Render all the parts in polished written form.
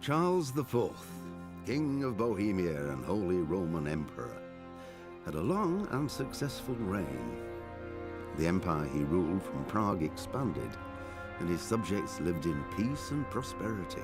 Charles IV, King of Bohemia and Holy Roman Emperor, had a long and successful reign. The empire he ruled from Prague expanded, and his subjects lived in peace and prosperity.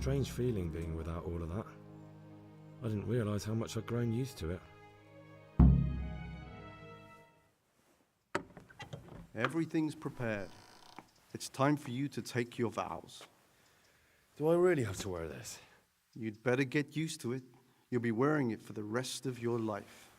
Strange feeling being without all of that. I didn't realise how much I'd grown used to it. Everything's prepared. It's time for you to take your vows. Do I really have to wear this? You'd better get used to it. You'll be wearing it for the rest of your life.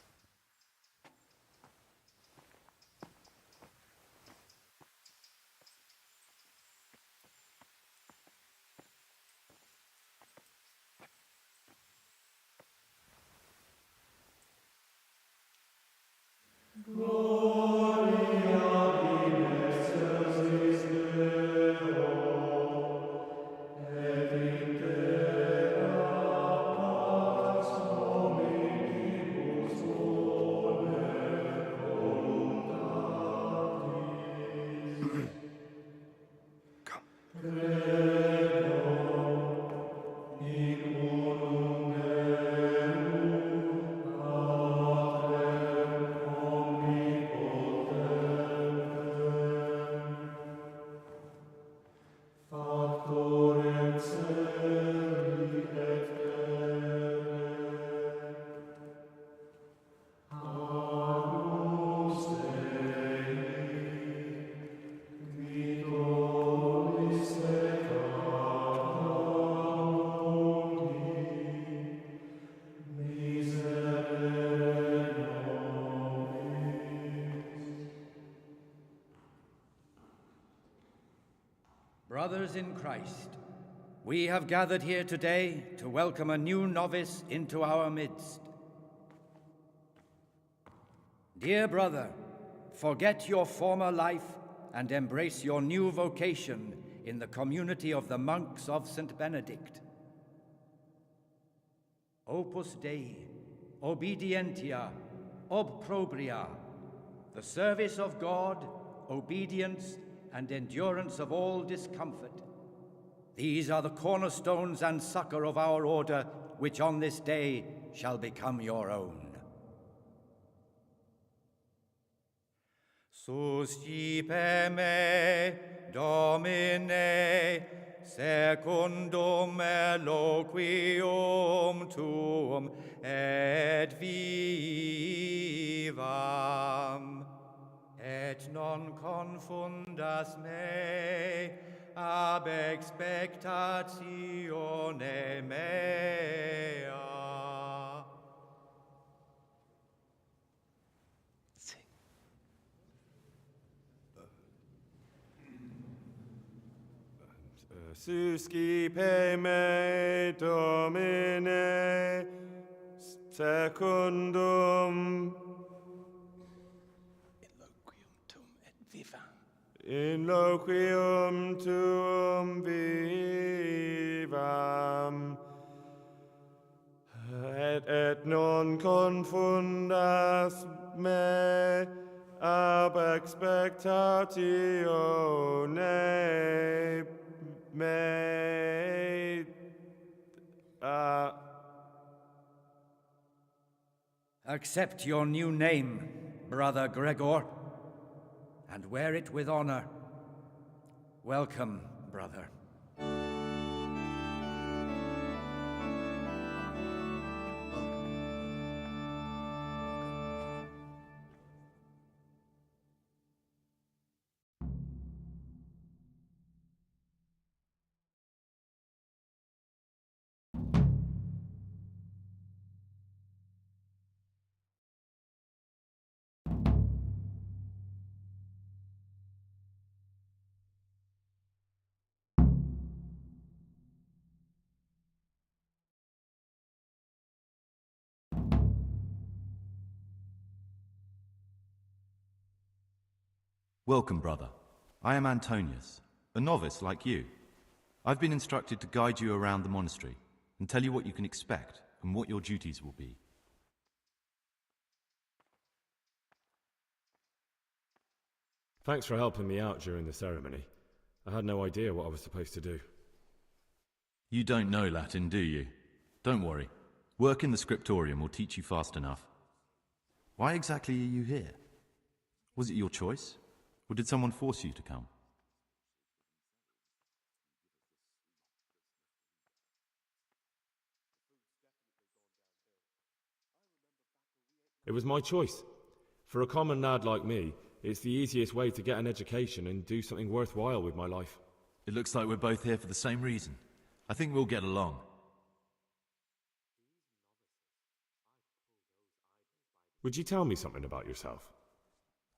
Brothers in Christ, we have gathered here today to welcome a new novice into our midst. Dear brother, forget your former life and embrace your new vocation in the community of the monks of St. Benedict. Opus Dei, obedientia, obprobria, the service of God, obedience, and endurance of all discomfort. These are the cornerstones and succor of our order, which on this day shall become your own. Suscipe me, Domine, secundum eloquium tuum et vivam, et non confundas me ab expectatione mea. Suscipe me, Domine, secundum in loquium tuum vivam, et non confundas me ab expectatione mea. Accept your new name, Brother Gregor, and wear it with honor. Welcome, brother. Welcome, brother. I am Antonius, a novice like you. I've been instructed to guide you around the monastery and tell you what you can expect and what your duties will be. Thanks for helping me out during the ceremony. I had no idea what I was supposed to do. You don't know Latin, do you? Don't worry. Work in the scriptorium will teach you fast enough. Why exactly are you here? Was it your choice? Or did someone force you to come? It was my choice. For a common lad like me, it's the easiest way to get an education and do something worthwhile with my life. It looks like we're both here for the same reason. I think we'll get along. Would you tell me something about yourself?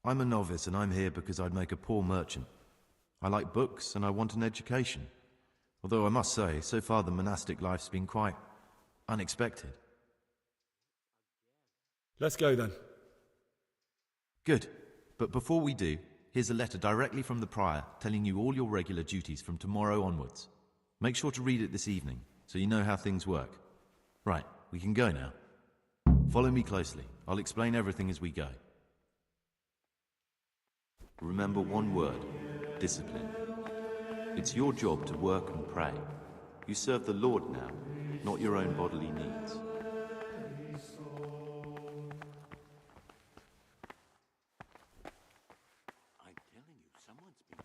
I'm a novice and I'm here because I'd make a poor merchant. I like books and I want an education. Although I must say, so far the monastic life's been quite unexpected. Let's go then. Good. But before we do, here's a letter directly from the prior telling you all your regular duties from tomorrow onwards. Make sure to read it this evening so you know how things work. Right, we can go now. Follow me closely. I'll explain everything as we go. Remember one word: discipline. It's your job to work and pray. You serve the Lord now, not your own bodily needs. I'm telling you, someone's been...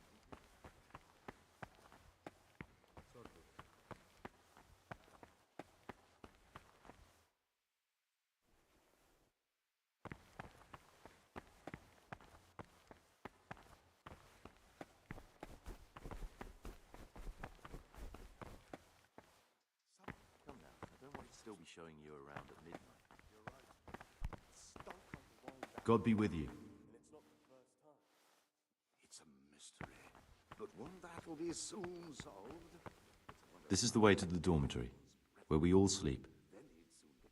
Come now, I don't want to still be showing you around at midnight. You're right. Stunk like a wild God be with you. and it's not the first time. It's a mystery. But That'll be soon solved. This is the way to the dormitory, where we all sleep.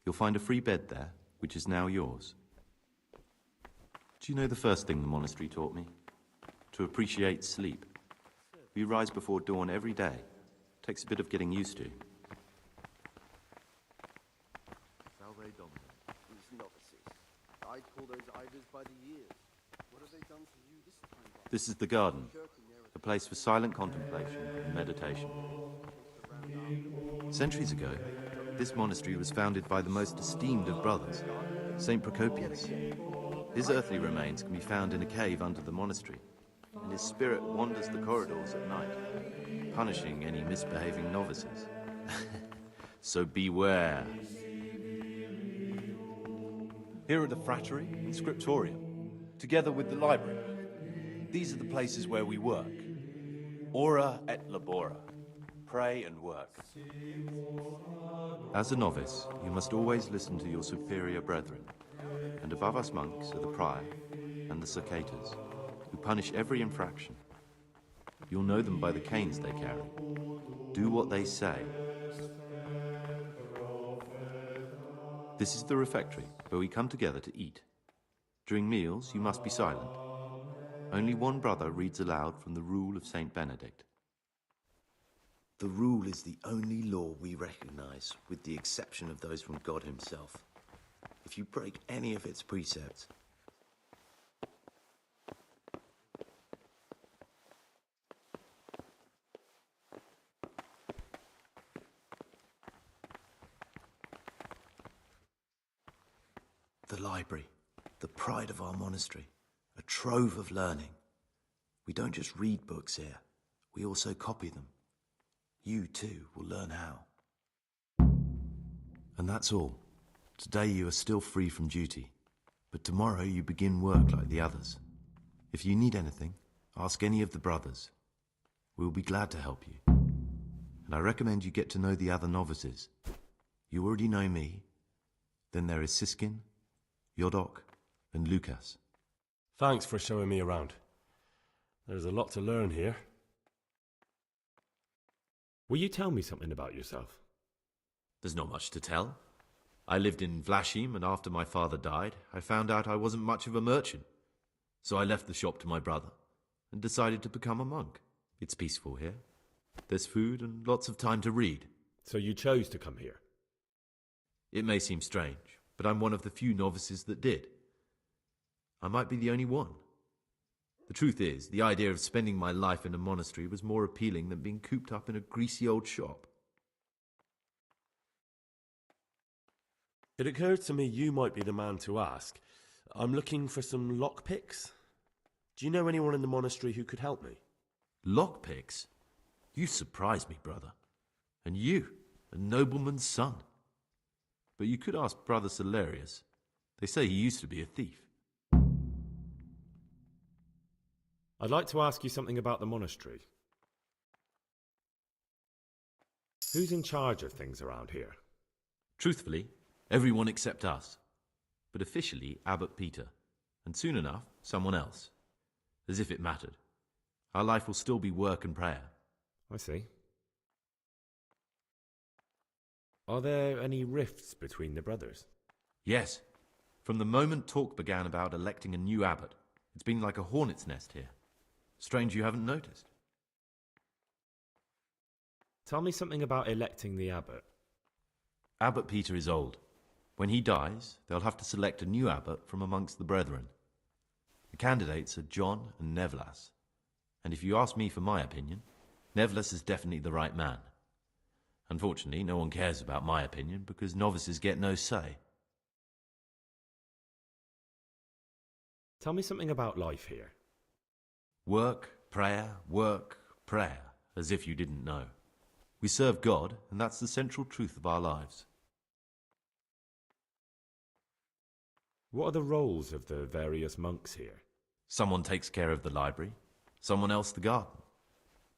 You'll find a free bed there, which is now yours. Do you know the first thing the monastery taught me? To appreciate sleep. We rise before dawn every day. Takes a bit of getting used to. Salve Domino. These novices. I'd call those idlers by the years. What have they done for you this time? This is the garden, a place for silent contemplation and meditation. Centuries ago, this monastery was founded by the most esteemed of brothers, Saint Procopius. His earthly remains can be found in a cave under the monastery, and his spirit wanders the corridors at night, punishing any misbehaving novices. So beware. Here are the frattery and scriptorium, together with the library. These are the places where we work. Ora et labora. Pray and work. As a novice, you must always listen to your superior brethren. And above us monks are the prior and the circators, who punish every infraction. You'll know them by the canes they carry. Do what they say. This is the refectory, where we come together to eat. During meals, you must be silent. Only one brother reads aloud from the Rule of Saint Benedict. The Rule is the only law we recognize, with the exception of those from God himself. If you break any of its precepts, the library, the pride of our monastery, a trove of learning. We don't just read books here, we also copy them. You too will learn how. And that's all. Today you are still free from duty, but tomorrow you begin work like the others. If you need anything, ask any of the brothers. We'll be glad to help you. And I recommend you get to know the other novices. You already know me. Then there is Siskin, Yodok, and Lucas. Thanks for showing me around. There's a lot to learn here. Will you tell me something about yourself? There's not much to tell. I lived in Vlashim, and after my father died, I found out I wasn't much of a merchant. So I left the shop to my brother and decided to become a monk. It's peaceful here. There's food and lots of time to read. So you chose to come here? It may seem strange, but I'm one of the few novices that did. I might be the only one. The truth is, the idea of spending my life in a monastery was more appealing than being cooped up in a greasy old shop. It occurred to me you might be the man to ask. I'm looking for some lockpicks. Do you know anyone in the monastery who could help me? Lockpicks? You surprise me, brother. And you, a nobleman's son. But you could ask Brother Celerius. They say he used to be a thief. I'd like to ask you something about the monastery. Who's in charge of things around here? Truthfully, everyone except us. But officially, Abbot Peter. And soon enough, someone else. As if it mattered. Our life will still be work and prayer. I see. Are there any rifts between the brothers? Yes. From the moment talk began about electing a new abbot, it's been like a hornet's nest here. Strange you haven't noticed. Tell me something about electing the abbot. Abbot Peter is old. When he dies, they'll have to select a new abbot from amongst the brethren. The candidates are John and Nevlas. And if you ask me for my opinion, Nevlas is definitely the right man. Unfortunately, no one cares about my opinion because novices get no say. Tell me something about life here. Work, prayer, as if you didn't know. We serve God, and that's the central truth of our lives. What are the roles of the various monks here? Someone takes care of the library, someone else the garden.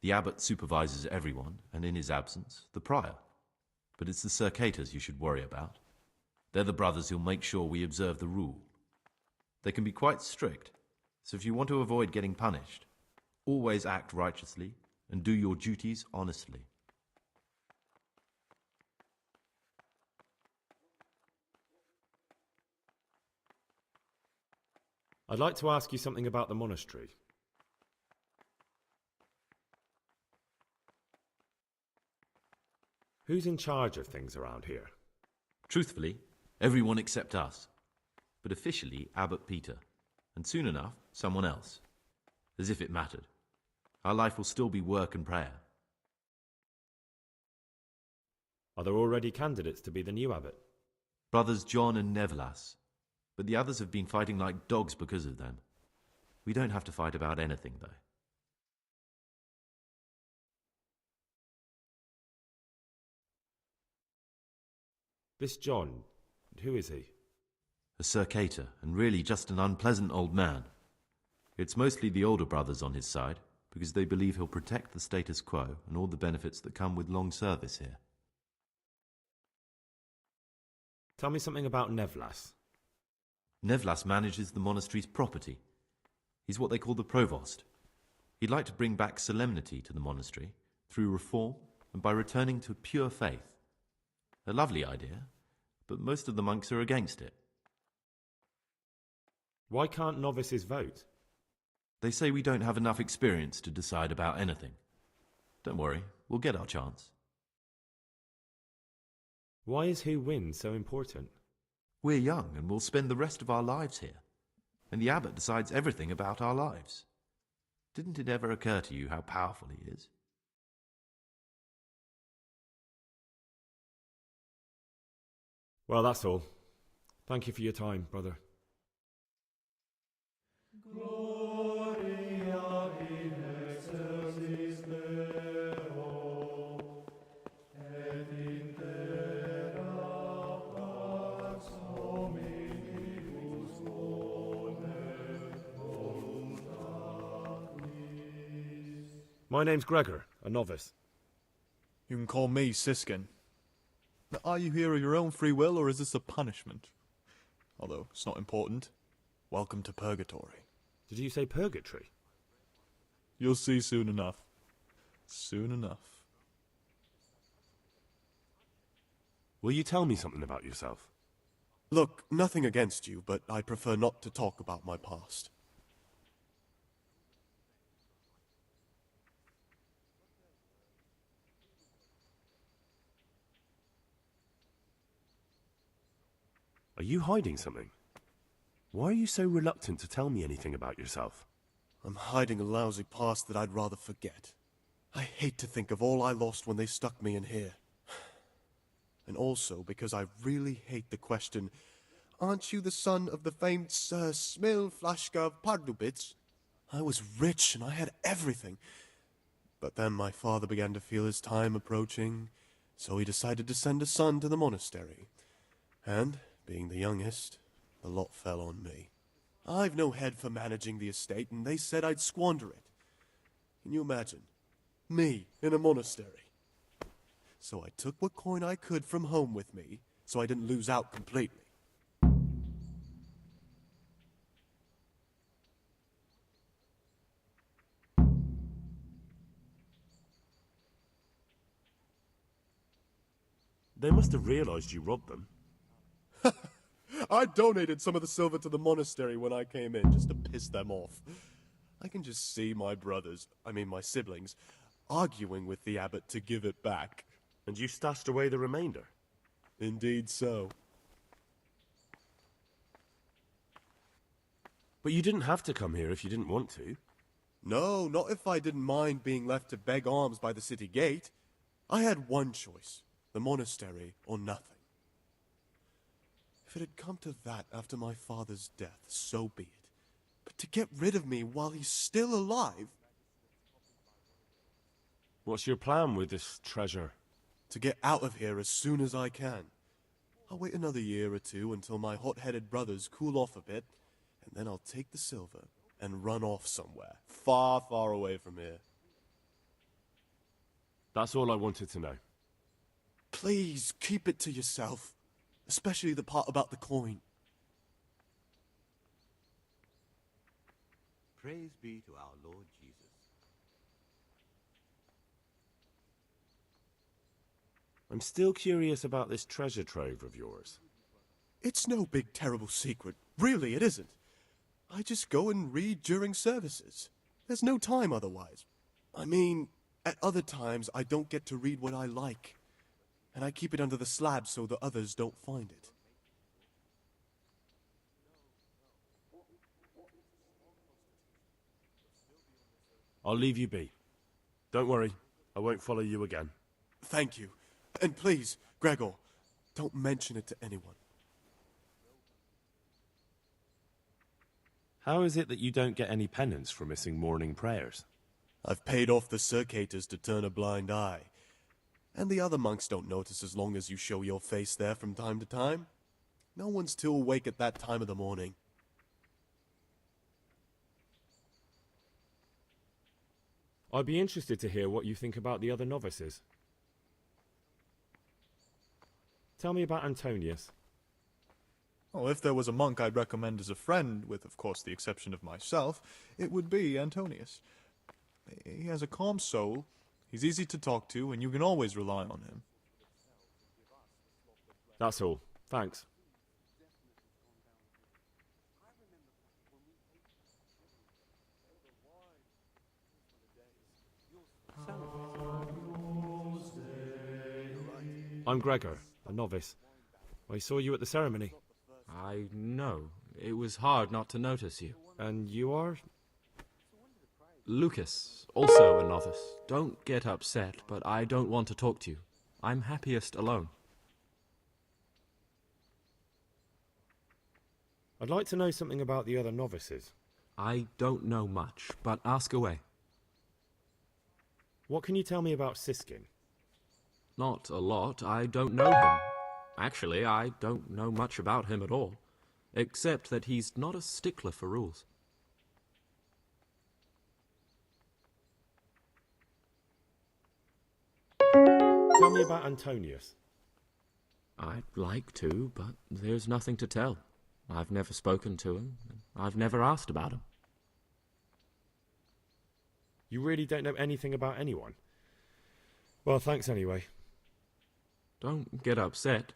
The abbot supervises everyone, and in his absence, the prior. But it's the circators you should worry about. They're the brothers who'll make sure we observe the rule. They can be quite strict, so if you want to avoid getting punished, always act righteously and do your duties honestly. I'd like to ask you something about the monastery. Who's in charge of things around here? Truthfully, everyone except us. But officially, Abbot Peter. And soon enough, someone else. As if it mattered. Our life will still be work and prayer. Are there already candidates to be the new abbot? Brothers John and Nevlas. But the others have been fighting like dogs because of them. We don't have to fight about anything, though. This John, who is he? A circator, and really just an unpleasant old man. It's mostly the older brothers on his side, because they believe he'll protect the status quo and all the benefits that come with long service here. Tell me something about Nevlas. Nevlas manages the monastery's property. He's what they call the provost. He'd like to bring back solemnity to the monastery through reform and by returning to pure faith. A lovely idea, but most of the monks are against it. Why can't novices vote? They say we don't have enough experience to decide about anything. Don't worry, we'll get our chance. Why is who wins so important? We're young and we'll spend the rest of our lives here. And the abbot decides everything about our lives. Didn't it ever occur to you how powerful he is? Well, that's all. Thank you for your time, brother. My name's Gregor, a novice. You can call me Siskin. Now, are you here of your own free will, or is this a punishment? Although, it's not important. Welcome to Purgatory. Did you say purgatory? You'll see soon enough. Soon enough. Will you tell me something about yourself? Look, nothing against you, but I prefer not to talk about my past. Are you hiding something? Why are you so reluctant to tell me anything about yourself? I'm hiding a lousy past that I'd rather forget. I hate to think of all I lost when they stuck me in here. And also because I really hate the question, aren't you the son of the famed Sir Smil Flashka of Pardubitz? I was rich and I had everything. But then my father began to feel his time approaching, so he decided to send a son to the monastery. And, being the youngest, the lot fell on me. I've no head for managing the estate, and they said I'd squander it. Can you imagine? Me, in a monastery. So I took what coin I could from home with me, so I didn't lose out completely. They must have realized you robbed them. I donated some of the silver to the monastery when I came in, just to piss them off. I can just see my my siblings, arguing with the abbot to give it back. And you stashed away the remainder? Indeed so. But you didn't have to come here if you didn't want to. No, not if I didn't mind being left to beg alms by the city gate. I had one choice, the monastery or nothing. If it had come to that after my father's death, so be it. But to get rid of me while he's still alive... What's your plan with this treasure? To get out of here as soon as I can. I'll wait another year or two until my hot-headed brothers cool off a bit, and then I'll take the silver and run off somewhere, far, far away from here. That's all I wanted to know. Please, keep it to yourself. Especially the part about the coin. Praise be to our Lord Jesus. I'm still curious about this treasure trove of yours. It's no big terrible secret. Really, it isn't. I just go and read during services. There's no time otherwise. I mean, at other times I don't get to read what I like. And I keep it under the slab so the others don't find it. I'll leave you be. Don't worry, I won't follow you again. Thank you. And please, Gregor, don't mention it to anyone. How is it that you don't get any penance for missing morning prayers? I've paid off the circators to turn a blind eye. And the other monks don't notice as long as you show your face there from time to time. No one's too awake at that time of the morning. I'd be interested to hear what you think about the other novices. Tell me about Antonius. Well, if there was a monk I'd recommend as a friend, with of course the exception of myself, it would be Antonius. He has a calm soul, he's easy to talk to, and you can always rely on him. That's all. Thanks. I'm Gregor, a novice. I saw you at the ceremony. I know. It was hard not to notice you. And you are? Lucas, also a novice. Don't get upset, but I don't want to talk to you. I'm happiest alone. I'd like to know something about the other novices. I don't know much, but ask away. What can you tell me about Siskin? Not a lot. I don't know him. Actually, I don't know much about him at all, except that he's not a stickler for rules. Tell me about Antonius. I'd like to, but there's nothing to tell. I've never spoken to him, and I've never asked about him. You really don't know anything about anyone? Well, thanks anyway. Don't get upset.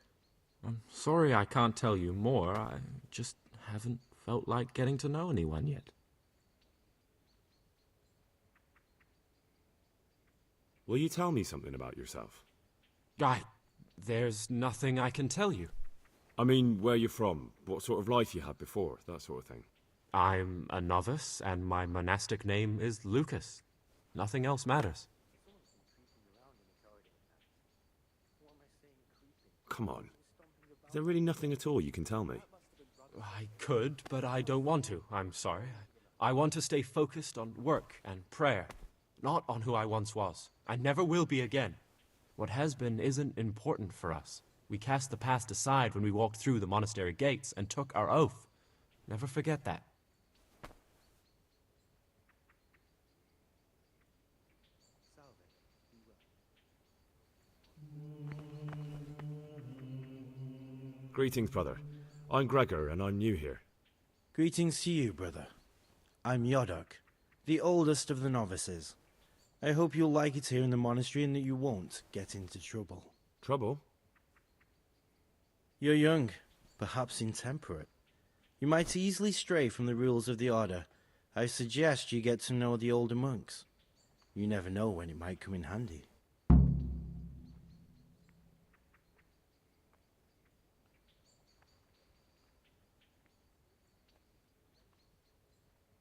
I'm sorry I can't tell you more. I just haven't felt like getting to know anyone yet. Will you tell me something about yourself? There's nothing I can tell you. I mean, where you're from, what sort of life you had before, that sort of thing. I'm a novice, and my monastic name is Lucas. Nothing else matters. Come on. Is there really nothing at all you can tell me? I could, but I don't want to. I'm sorry. I want to stay focused on work and prayer, not on who I once was. I never will be again. What has been isn't important for us. We cast the past aside when we walked through the monastery gates and took our oath. Never forget that. Greetings, brother. I'm Gregor, and I'm new here. Greetings to you, brother. I'm Yodok, the oldest of the novices. I hope you'll like it here in the monastery and that you won't get into trouble. Trouble? You're young, perhaps intemperate. You might easily stray from the rules of the order. I suggest you get to know the older monks. You never know when it might come in handy.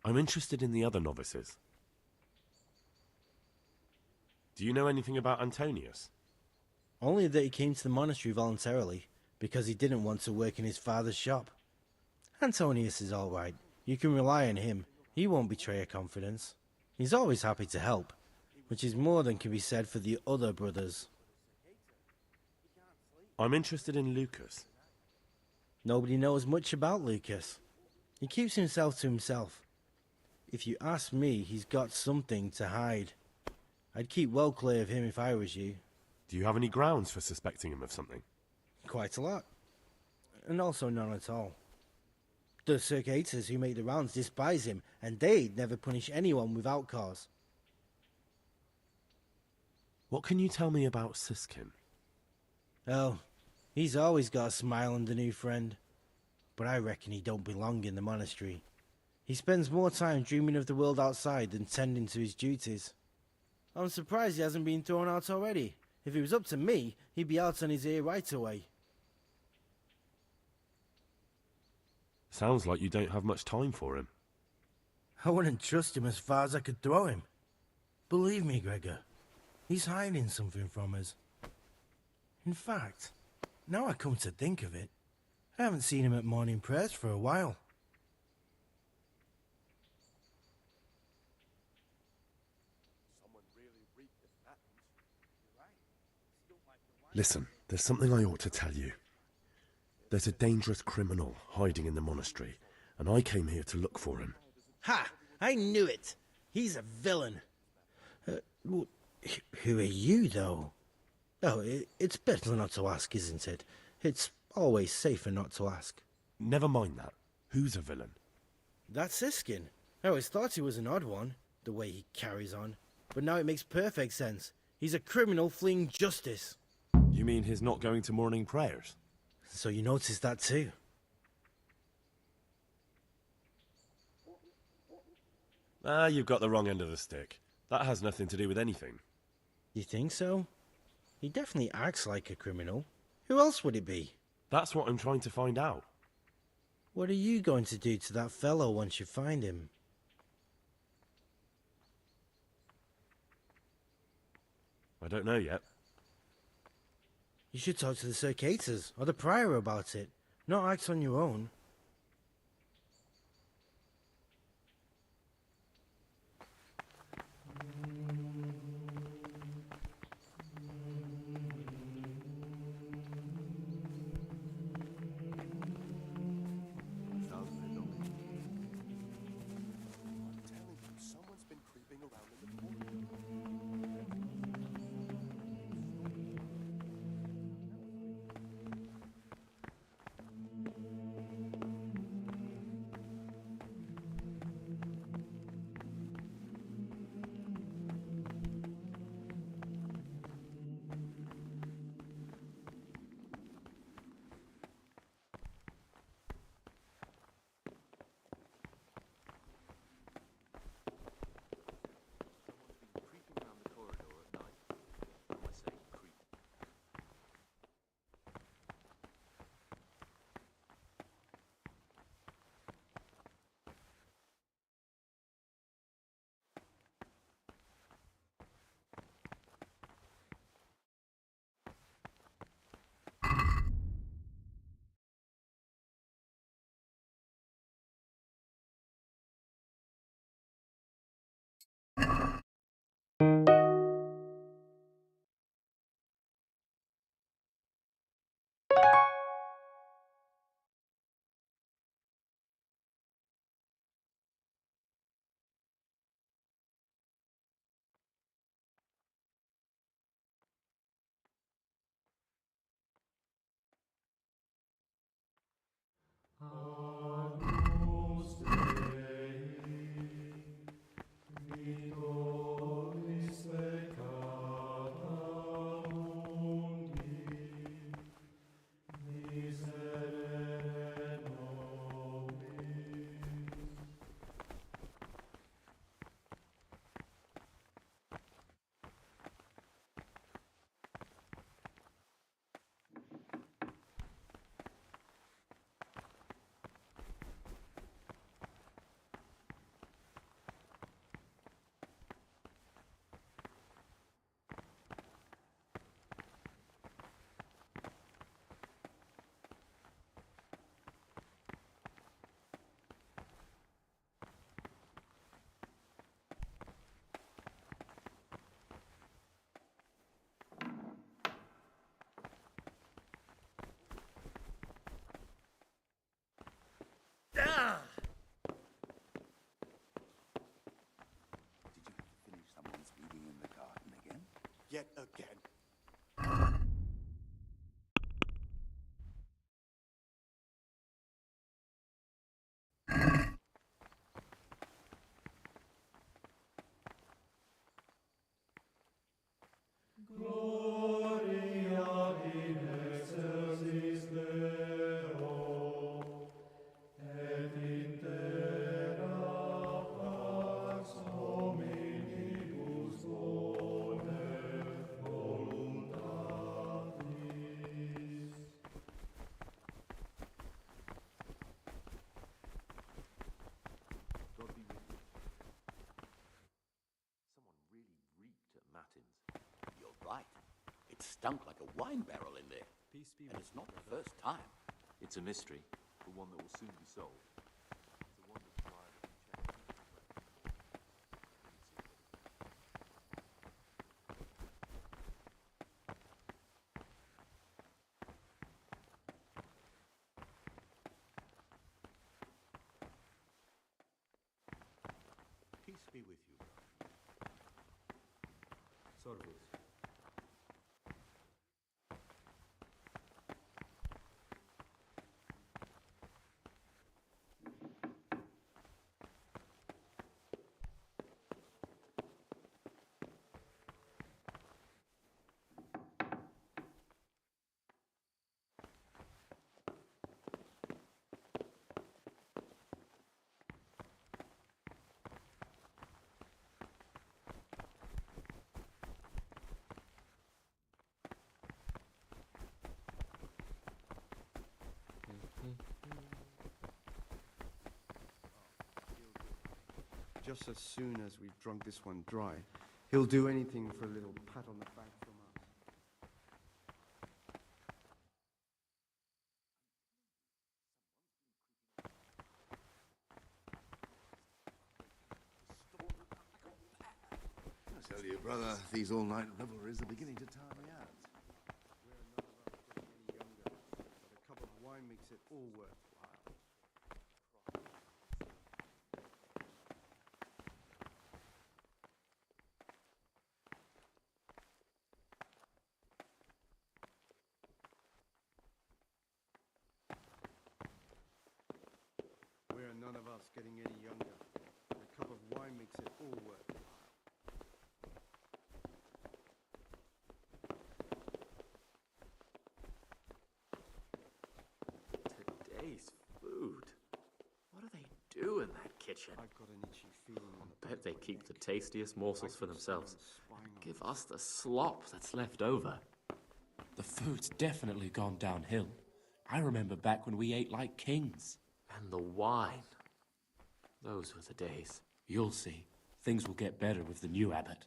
I'm interested in the other novices. Do you know anything about Antonius? Only that he came to the monastery voluntarily, because he didn't want to work in his father's shop. Antonius is all right. You can rely on him. He won't betray your confidence. He's always happy to help, which is more than can be said for the other brothers. I'm interested in Lucas. Nobody knows much about Lucas. He keeps himself to himself. If you ask me, he's got something to hide. I'd keep well clear of him if I was you. Do you have any grounds for suspecting him of something? Quite a lot. And also none at all. The circators who make the rounds despise him, and they'd never punish anyone without cause. What can you tell me about Siskin? Oh, he's always got a smile on the new friend. But I reckon he don't belong in the monastery. He spends more time dreaming of the world outside than tending to his duties. I'm surprised he hasn't been thrown out already. If it was up to me, he'd be out on his ear right away. Sounds like you don't have much time for him. I wouldn't trust him as far as I could throw him. Believe me, Gregor, he's hiding something from us. In fact, now I come to think of it, I haven't seen him at morning prayers for a while. Listen, there's something I ought to tell you. There's a dangerous criminal hiding in the monastery, and I came here to look for him. Ha! I knew it! He's a villain. Who are you, though? Oh, it's better not to ask, isn't it? It's always safer not to ask. Never mind that. Who's a villain? That's Siskin. I always thought he was an odd one, the way he carries on. But now it makes perfect sense. He's a criminal fleeing justice. You mean he's not going to morning prayers? So you noticed that too? Ah, you've got the wrong end of the stick. That has nothing to do with anything. You think so? He definitely acts like a criminal. Who else would it be? That's what I'm trying to find out. What are you going to do to that fellow once you find him? I don't know yet. You should talk to the Circators or the Prior about it, not act on your own. Yet again. Gloria in right. It stunk like a wine barrel in there. And it's not the first time. It's a mystery, but one that will soon be solved. It's a wonder the Prior can check. Peace be with you. Servus. Just as soon as we've drunk this one dry, he'll do anything for a little pat on the back from us. I tell you, brother, these all-night revelries are beginning to tire me out. We're none of us getting any younger, but a cup of wine makes it all worthwhile. We're none of us getting any younger, but a cup of wine makes it all worthwhile. Today's food. What do they do in that kitchen? I've got an itchy feeling. I bet they keep the tastiest morsels for themselves. Give us the slop that's left over. The food's definitely gone downhill. I remember back when we ate like kings. And the wine. Those were the days. You'll see. Things will get better with the new abbot.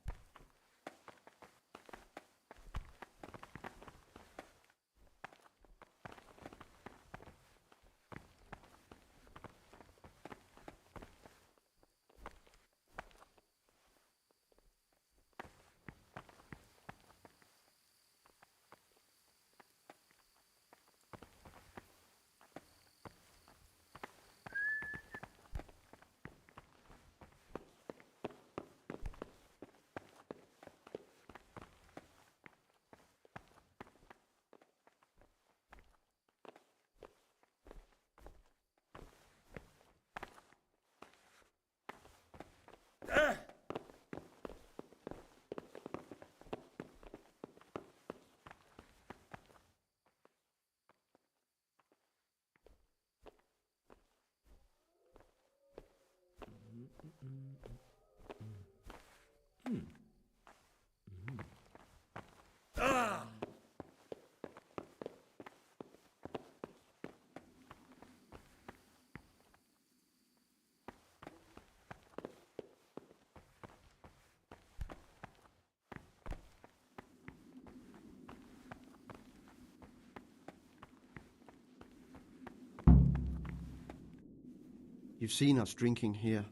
You've seen us drinking here,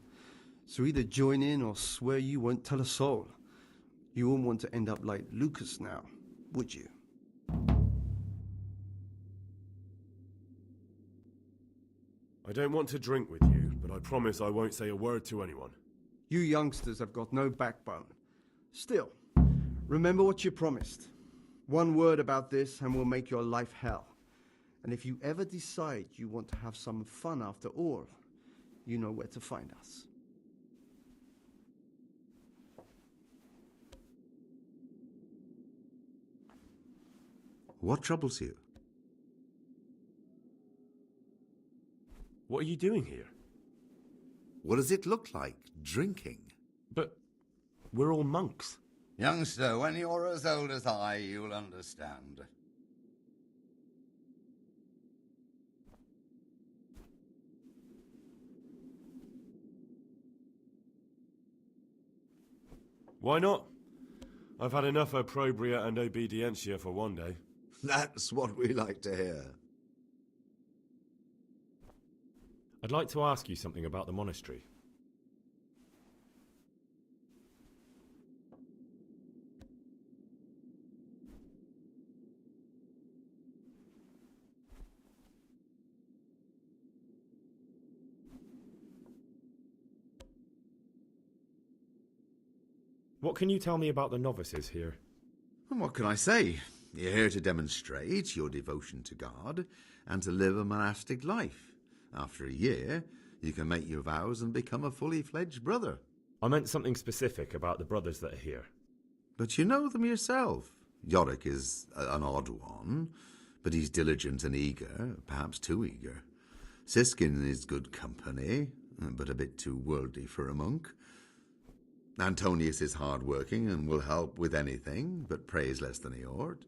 so either join in or swear you won't tell a soul. You won't want to end up like Lucas now, would you? I don't want to drink with you, but I promise I won't say a word to anyone. You youngsters have got no backbone. Still, remember what you promised. One word about this and we'll make your life hell. And if you ever decide you want to have some fun after all, you know where to find us. What troubles you? What are you doing here? What does it look like, drinking? But we're all monks. Youngster, when you're as old as I, you'll understand. Why not? I've had enough opprobria and obedientia for one day. That's what we like to hear. I'd like to ask you something about the monastery. What can you tell me about the novices here? And what can I say? You're here to demonstrate your devotion to God and to live a monastic life. After a year, you can make your vows and become a fully fledged brother. I meant something specific about the brothers that are here. But you know them yourself. Yorick is an odd one, but he's diligent and eager, perhaps too eager. Siskin is good company, but a bit too worldly for a monk. Antonius is hard-working and will help with anything, but prays less than he ought.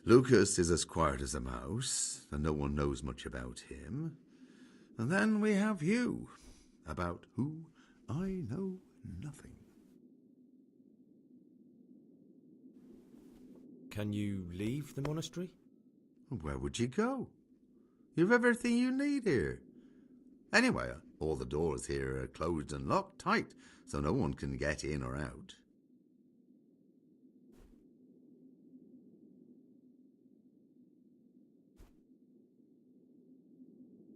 Lucas is as quiet as a mouse, and no one knows much about him. And then we have you, about who I know nothing. Can you leave the monastery? Where would you go? You've everything you need here. Anyway, all the doors here are closed and locked tight, so no one can get in or out.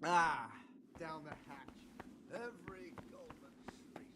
Ah, down the hatch. Every golden street.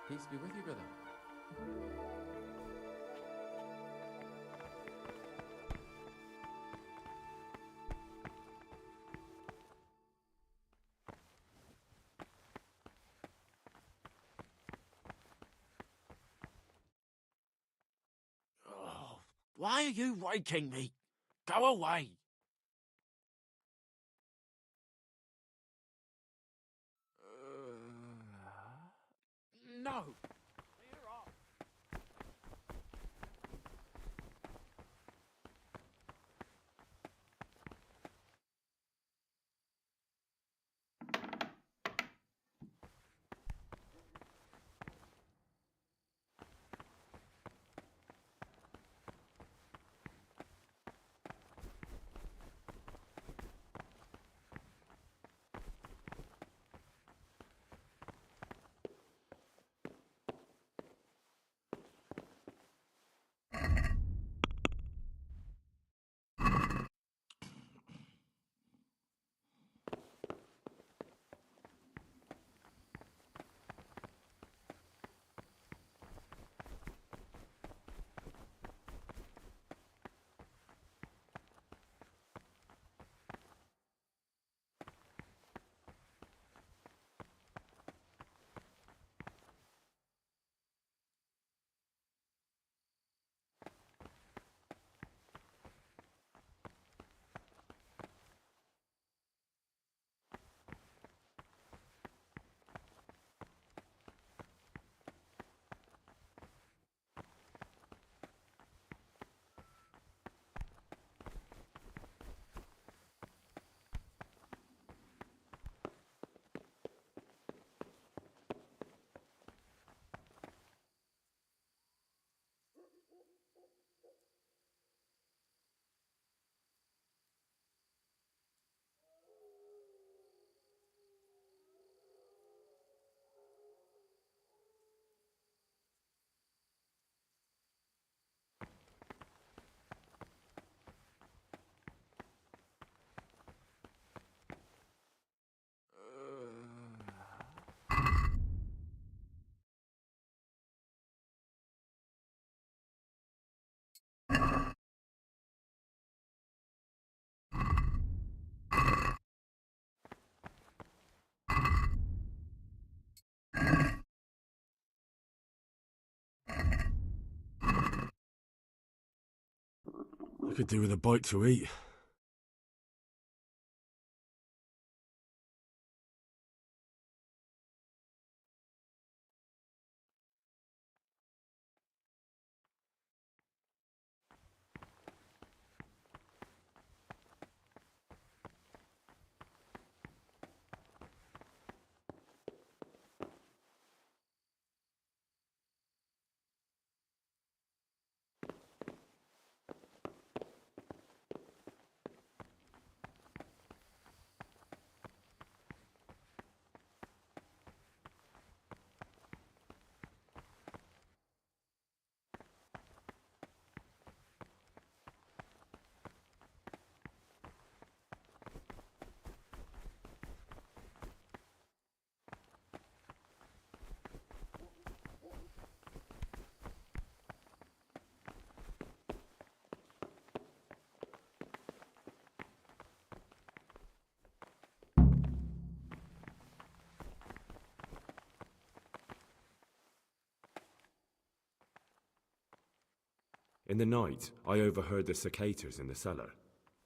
Peace be with you, brother. Oh, why are you waking me? Go away. No. Clear off. Could do with a bite to eat. In the night, I overheard the cicadas in the cellar.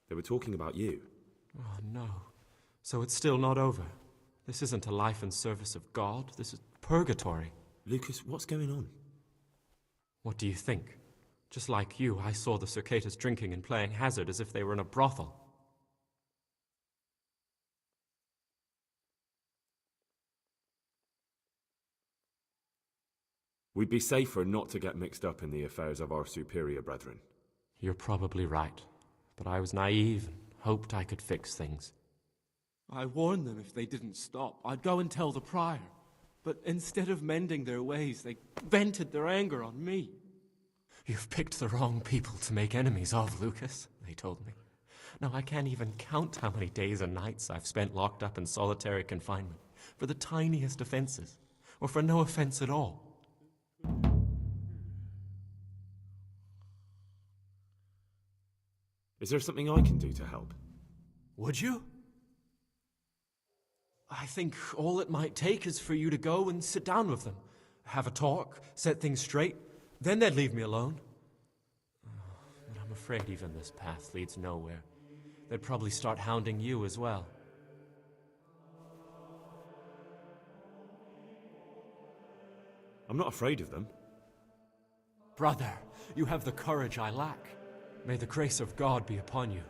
They were talking about you. Oh, no. So it's still not over. This isn't a life in service of God. This is purgatory. Lucas, what's going on? What do you think? Just like you, I saw the cicadas drinking and playing hazard as if they were in a brothel. We'd be safer not to get mixed up in the affairs of our superior brethren. You're probably right, but I was naive and hoped I could fix things. I warned them if they didn't stop, I'd go and tell the prior. But instead of mending their ways, they vented their anger on me. You've picked the wrong people to make enemies of, Lucas, they told me. Now I can't even count how many days and nights I've spent locked up in solitary confinement for the tiniest offenses, or for no offense at all. Is there something I can do to help? Would you? I think all it might take is for you to go and sit down with them. Have a talk, set things straight. Then they'd leave me alone. But I'm afraid even this path leads nowhere. They'd probably start hounding you as well. I'm not afraid of them. Brother, you have the courage I lack. May the grace of God be upon you.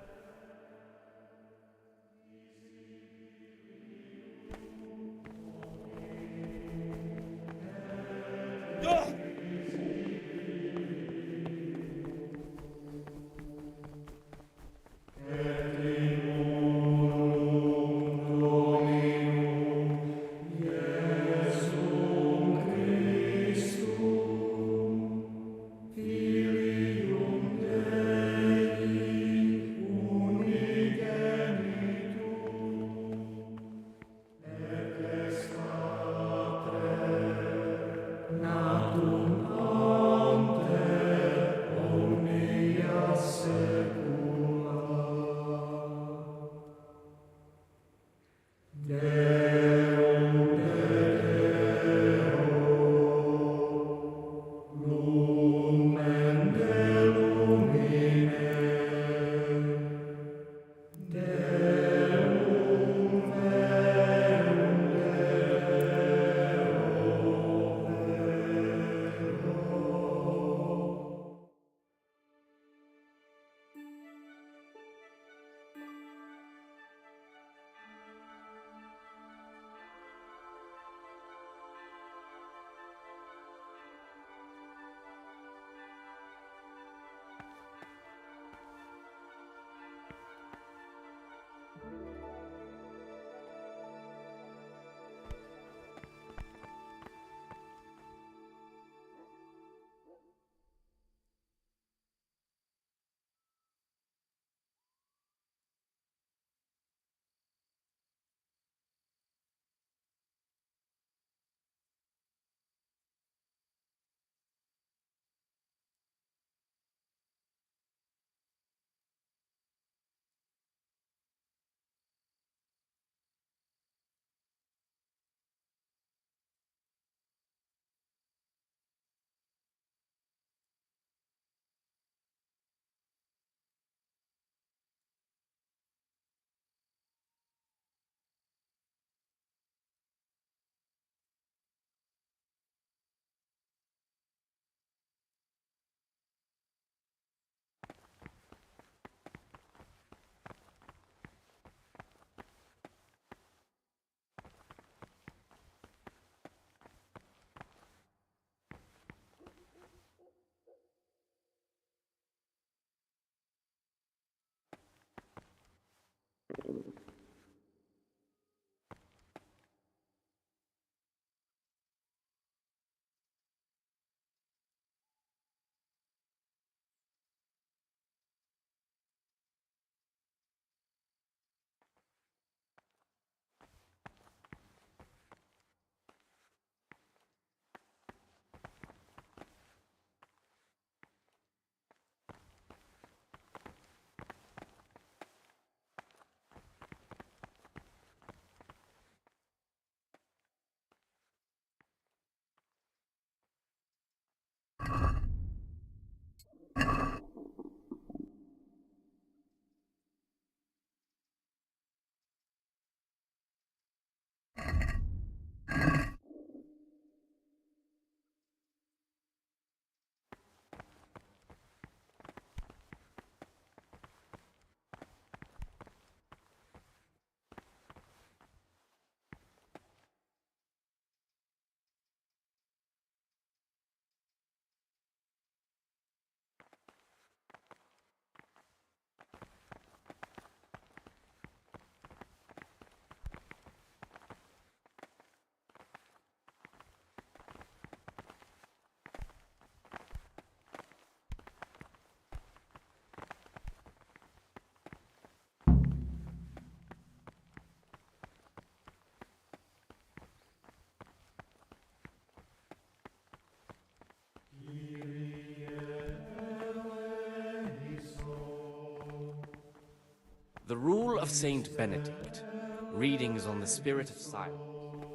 The rule of Saint Benedict. Readings on the spirit of silence.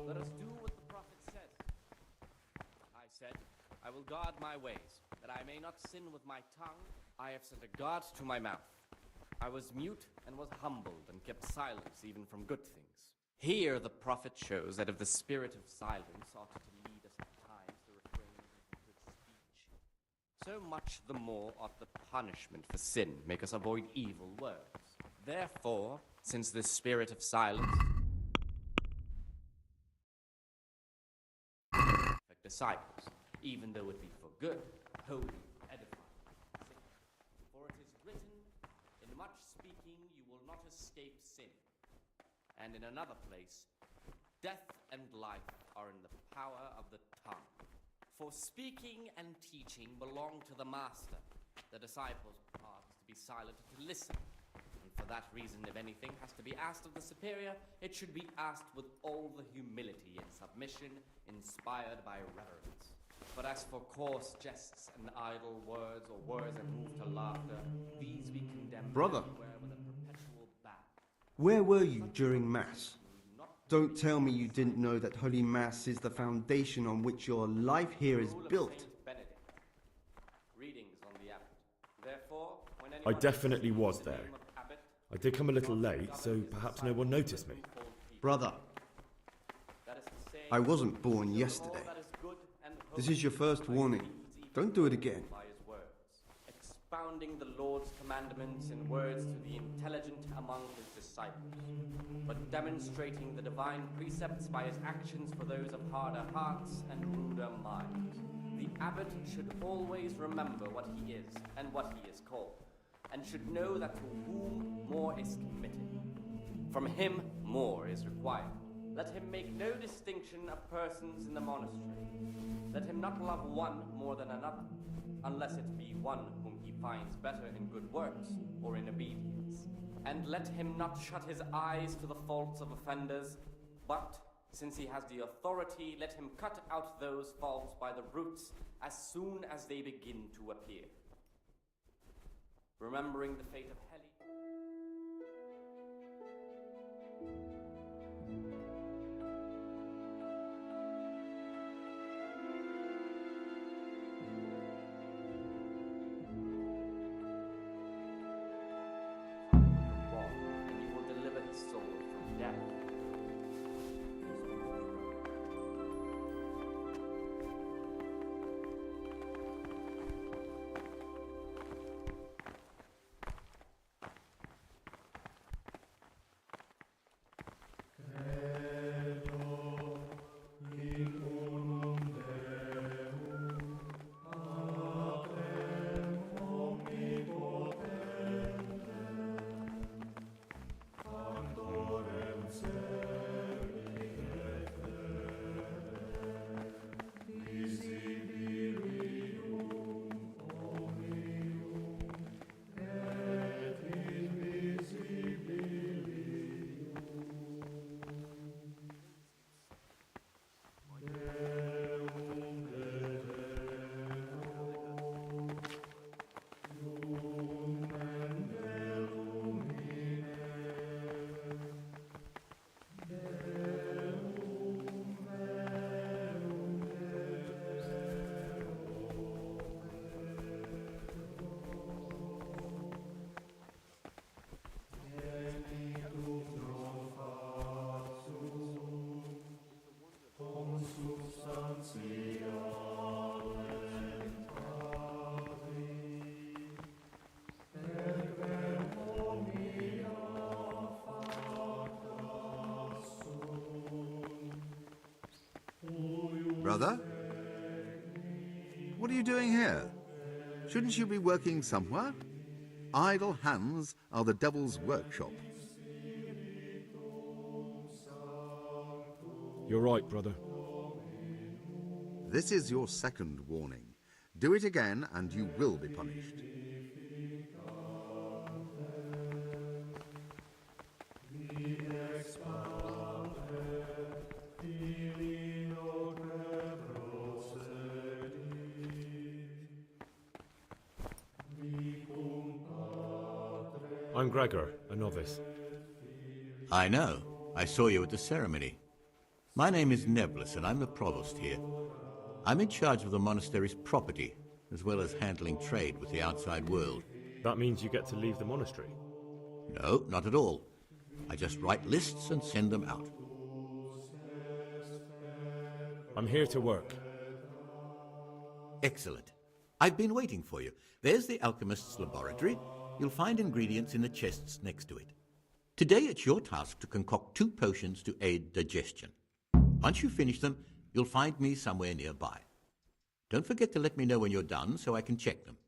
Let us do what the prophet said. I said, I will guard my ways, that I may not sin with my tongue. I have set a guard to my mouth. I was mute and was humbled and kept silence even from good things. Here the prophet shows that if the spirit of silence ought to lead us at times to refrain from good speech, so much the more ought the punishment for sin make us avoid evil words. Therefore, since the spirit of silence affect disciples, even though it be for good, holy, edifying, sick. For it is written, in much speaking you will not escape sin. And in another place, death and life are in the power of the tongue. For speaking and teaching belong to the master. The disciples' part is to be silent and to listen. And for that reason, if anything has to be asked of the superior, it should be asked with all the humility and submission inspired by reverence. But as for coarse jests and idle words, or words that move to laughter, these we condemn Brother, everywhere with a perpetual ban. where were you during Mass? Don't tell me you didn't know that Holy Mass is the foundation on which your life here is built. Readings on the abbot. Therefore, when I anyone definitely says was the there. name of abbot, I did come a little late, so perhaps no one noticed me. Brother, that is to say, I wasn't born yesterday. that is good and This is your first warning. Don't do it again. by his words, expounding the Lord's commandments in words to the intelligent among his disciples, but demonstrating the divine precepts by his actions for those of harder hearts and ruder minds. The abbot should always remember what he is and what he is called, and should know that to whom more is committed, from him more is required. Let him make no distinction of persons in the monastery. Let him not love one more than another, unless it be one whom he finds better in good works or in obedience. And let him not shut his eyes to the faults of offenders, but, since he has the authority, let him cut out those faults by the roots as soon as they begin to appear. Remembering the fate of Heli. And you will deliver his soul from death. Brother? What are you doing here? Shouldn't you be working somewhere? Idle hands are the devil's workshop. You're right, brother. This is your second warning. Do it again and you will be punished. I'm Gregor, a novice. I know. I saw you at the ceremony. My name is Nebulus, and I'm the provost here. I'm in charge of the monastery's property, as well as handling trade with the outside world. That means you get to leave the monastery? No, not at all. I just write lists and send them out. I'm here to work. Excellent. I've been waiting for you. There's the alchemist's laboratory. You'll find ingredients in the chests next to it. Today it's your task to concoct 2 potions to aid digestion. Once you finish them, you'll find me somewhere nearby. Don't forget to let me know when you're done so I can check them.